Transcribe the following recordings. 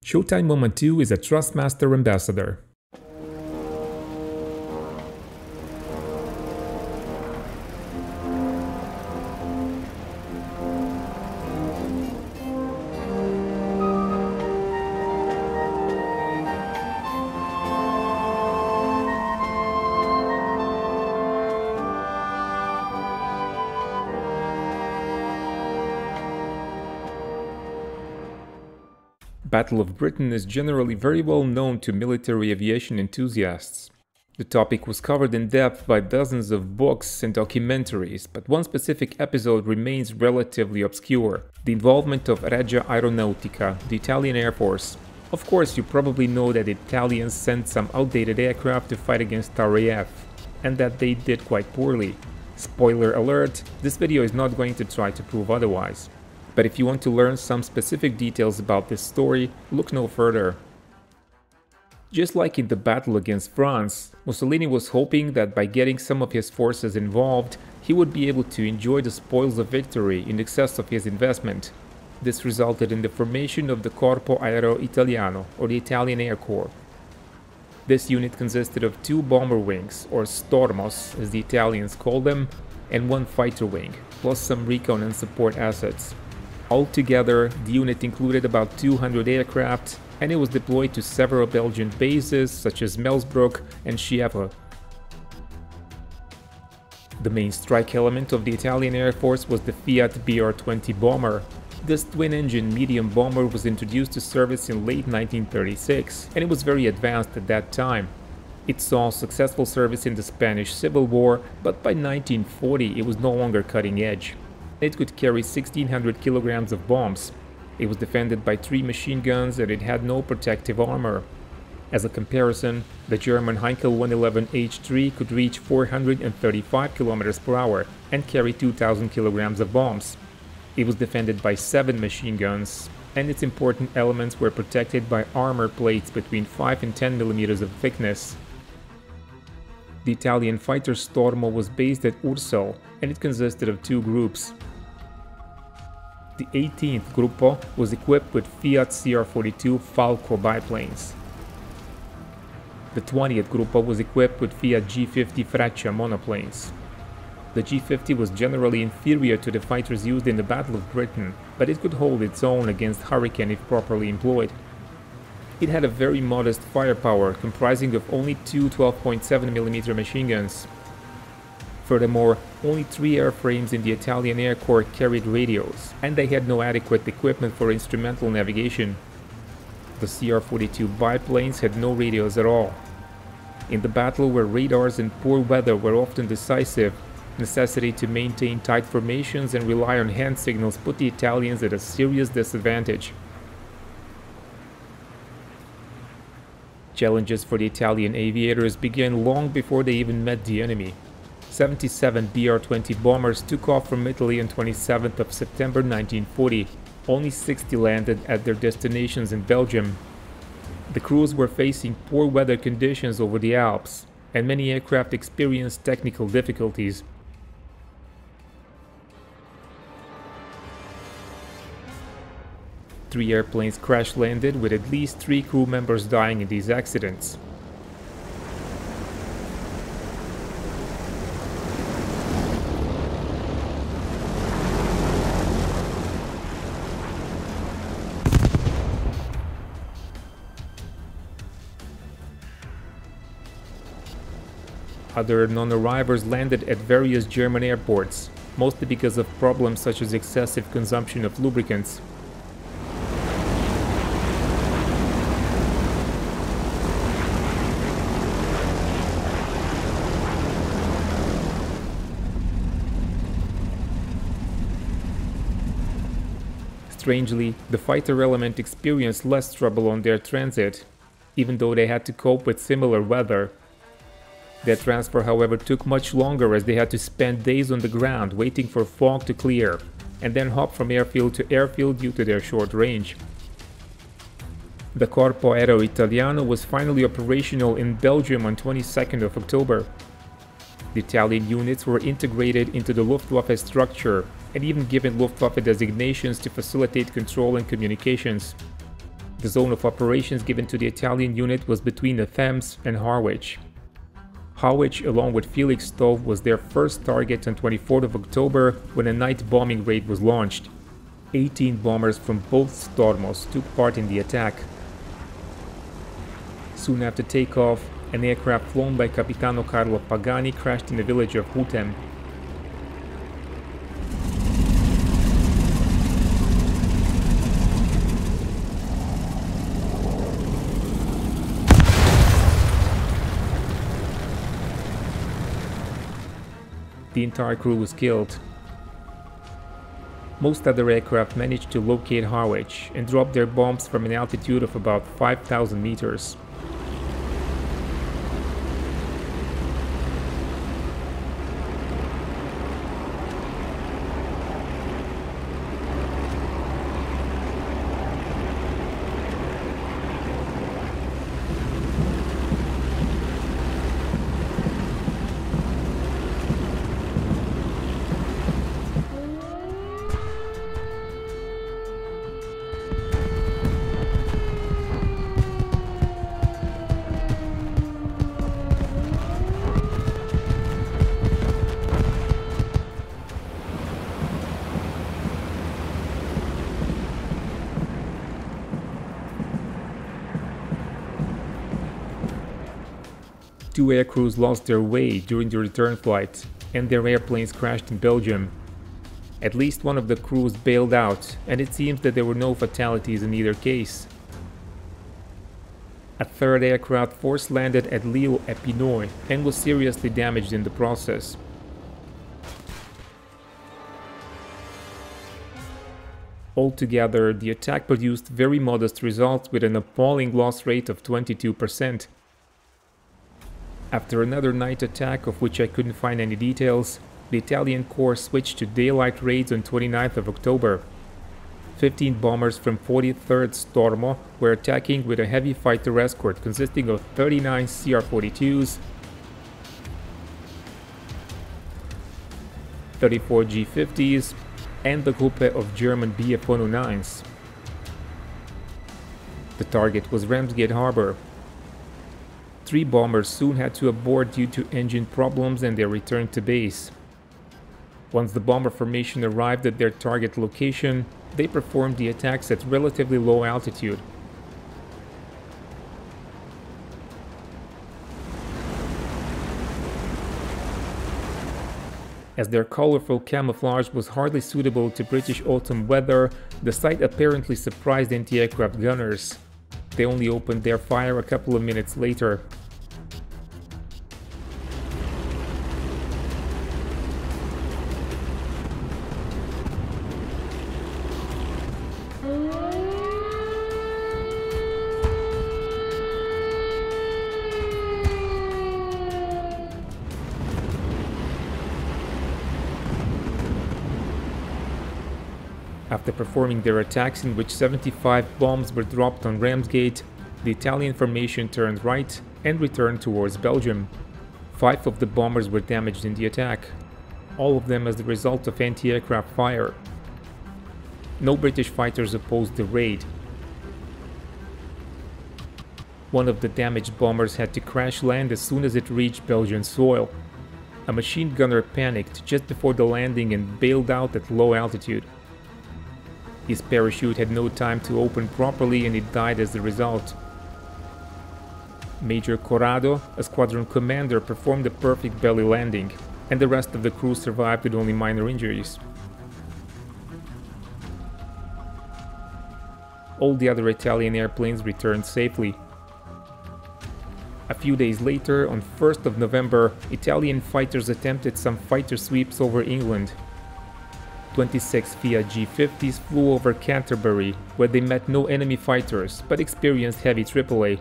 Showtime Moment 2 is a Trustmaster ambassador. Battle of Britain is generally very well known to military aviation enthusiasts. The topic was covered in depth by dozens of books and documentaries, but one specific episode remains relatively obscure: the involvement of Regia Aeronautica, the Italian Air Force. Of course, you probably know that Italians sent some outdated aircraft to fight against RAF, and that they did quite poorly. Spoiler alert, this video is not going to try to prove otherwise. But if you want to learn some specific details about this story, look no further. Just like in the battle against France, Mussolini was hoping that by getting some of his forces involved, he would be able to enjoy the spoils of victory in excess of his investment. This resulted in the formation of the Corpo Aereo Italiano, or the Italian Air Corps. This unit consisted of 2 bomber wings, or Stormos as the Italians called them, and 1 fighter wing, plus some recon and support assets. Altogether, the unit included about 200 aircraft, and it was deployed to several Belgian bases such as Melsbroek and Chièvre. The main strike element of the Italian Air Force was the Fiat BR-20 bomber. This twin-engine medium bomber was introduced to service in late 1936, and it was very advanced at that time. It saw successful service in the Spanish Civil War, but by 1940 it was no longer cutting edge. It could carry 1,600 kilograms of bombs. It was defended by 3 machine guns and it had no protective armor. As a comparison, the German Heinkel 111H3 could reach 435 km per hour and carry 2,000 kilograms of bombs. It was defended by 7 machine guns, and its important elements were protected by armor plates between 5 and 10 mm of thickness. The Italian fighter Stormo was based at Ursel, and it consisted of 2 groups. The 18th Gruppo was equipped with Fiat CR-42 Falco biplanes. The 20th Gruppo was equipped with Fiat G50 Freccia monoplanes. The G50 was generally inferior to the fighters used in the Battle of Britain, but it could hold its own against Hurricane if properly employed. It had a very modest firepower, comprising of only 2 12.7mm machine guns. Furthermore, only 3 airframes in the Italian Air Corps carried radios, and they had no adequate equipment for instrumental navigation. The CR-42 biplanes had no radios at all. In the battle where radars and poor weather were often decisive, necessity to maintain tight formations and rely on hand signals put the Italians at a serious disadvantage. Challenges for the Italian aviators began long before they even met the enemy. 77 BR-20 bombers took off from Italy on 27th of September 1940. Only 60 landed at their destinations in Belgium. The crews were facing poor weather conditions over the Alps, and many aircraft experienced technical difficulties. Three airplanes crash-landed, with at least 3 crew members dying in these accidents. Other non-arrivers landed at various German airports, mostly because of problems such as excessive consumption of lubricants. Strangely, the fighter element experienced less trouble on their transit, even though they had to cope with similar weather. Their transfer, however, took much longer, as they had to spend days on the ground waiting for fog to clear, and then hop from airfield to airfield due to their short range. The Corpo Aereo Italiano was finally operational in Belgium on 22nd of October. The Italian units were integrated into the Luftwaffe structure and even given Luftwaffe designations to facilitate control and communications. The The zone of operations given to the Italian unit was between the Thames and Harwich. Harwich, along with Felixstowe, was their first target on 24th of October when a night bombing raid was launched. 18 bombers from both Stormos took part in the attack. Soon after takeoff, an aircraft flown by Capitano Carlo Pagani crashed in the village of Hutem. The entire crew was killed. Most other aircraft managed to locate Harwich and drop their bombs from an altitude of about 5,000 meters. Two air crews lost their way during the return flight, and their airplanes crashed in Belgium. At least one of the crews bailed out, and it seems that there were no fatalities in either case. A third aircraft force landed at Lille-Epinoy and was seriously damaged in the process. Altogether, the attack produced very modest results with an appalling loss rate of 22%. After another night attack of which I couldn't find any details, the Italian Corps switched to daylight raids on 29th of October. 15 bombers from 43rd Stormo were attacking with a heavy fighter escort consisting of 39 CR-42s, 34 G-50s, and the Gruppe of German Bf-109s. The target was Ramsgate Harbor. 3 bombers soon had to abort due to engine problems and they returned to base. Once the bomber formation arrived at their target location, they performed the attacks at relatively low altitude. As their colorful camouflage was hardly suitable to British autumn weather, the sight apparently surprised anti-aircraft gunners. They only opened their fire a couple of minutes later. After performing their attacks in which 75 bombs were dropped on Ramsgate, the Italian formation turned right and returned towards Belgium. 5 of the bombers were damaged in the attack, all of them as the result of anti-aircraft fire. No British fighters opposed the raid. One of the damaged bombers had to crash land as soon as it reached Belgian soil. A machine gunner panicked just before the landing and bailed out at low altitude. His parachute had no time to open properly and he died as a result. Major Corrado, a squadron commander, performed a perfect belly landing, and the rest of the crew survived with only minor injuries. All the other Italian airplanes returned safely. A few days later, on 1st of November, Italian fighters attempted some fighter sweeps over England. 26 Fiat G50s flew over Canterbury, where they met no enemy fighters, but experienced heavy AAA.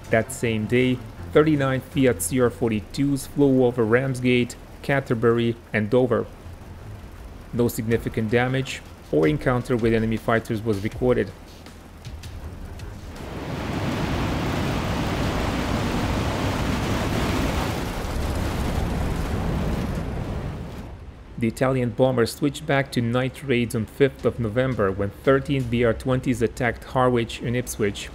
That same day, 39 Fiat CR-42s flew over Ramsgate, Canterbury and Dover. No significant damage or encounter with enemy fighters was recorded. The Italian bombers switched back to night raids on 5th of November when 13 BR-20s attacked Harwich and Ipswich.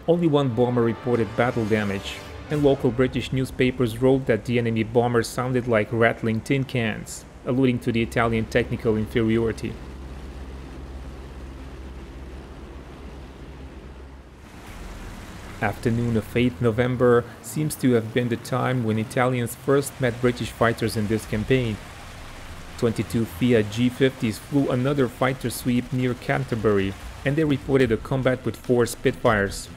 Only one bomber reported battle damage, and local British newspapers wrote that the enemy bombers sounded like rattling tin cans, alluding to the Italian technical inferiority. Afternoon of 8th November seems to have been the time when Italians first met British fighters in this campaign. 22 Fiat G50s flew another fighter sweep near Canterbury, and they reported a combat with 4 Spitfires.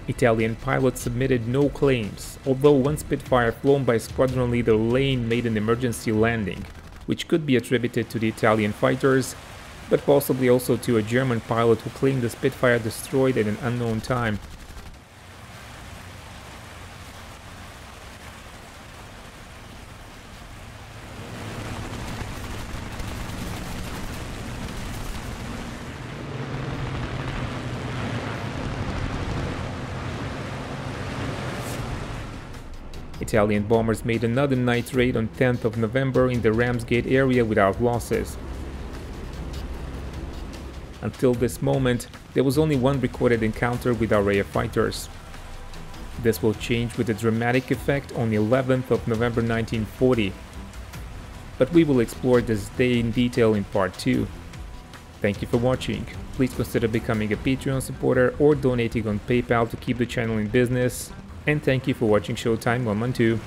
Italian pilots submitted no claims, although one Spitfire flown by squadron leader Lane made an emergency landing, which could be attributed to the Italian fighters, but possibly also to a German pilot who claimed the Spitfire destroyed at an unknown time. Italian bombers made another night raid on 10th of November in the Ramsgate area without losses. Until this moment, there was only one recorded encounter with our RAF fighters. This will change with a dramatic effect on the 11th of November 1940. But we will explore this day in detail in part 2. Thank you for watching. Please consider becoming a Patreon supporter or donating on PayPal to keep the channel in business. And thank you for watching Showtime 112.